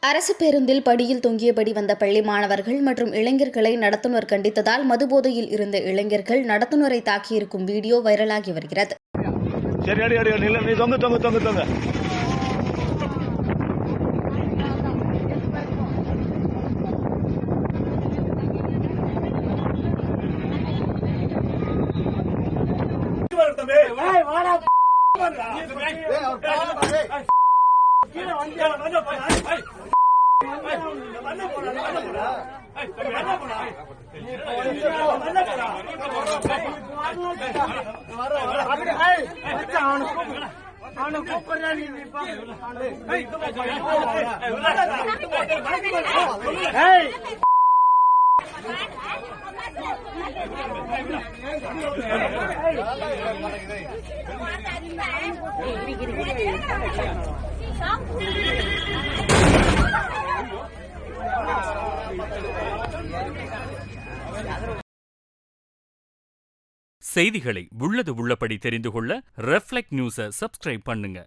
அரசு பேருந்தில் படியில் தொங்கியபடி வந்த பள்ளி மாணவர்கள் மற்றும் இளைஞர்களை நடத்துனர் கண்டித்ததால் மதுபோதையில் இருந்த இளைஞர்கள் நடத்துனரை தாக்கியிருக்கும் வீடியோ வைரலாகி வருகிறது. செய்திகளை உள்ளது உள்ளபடி தெரிந்து கொள்ள ரெஃப்ளெக்ட் நியூஸை சப்ஸ்கிரைப் பண்ணுங்க.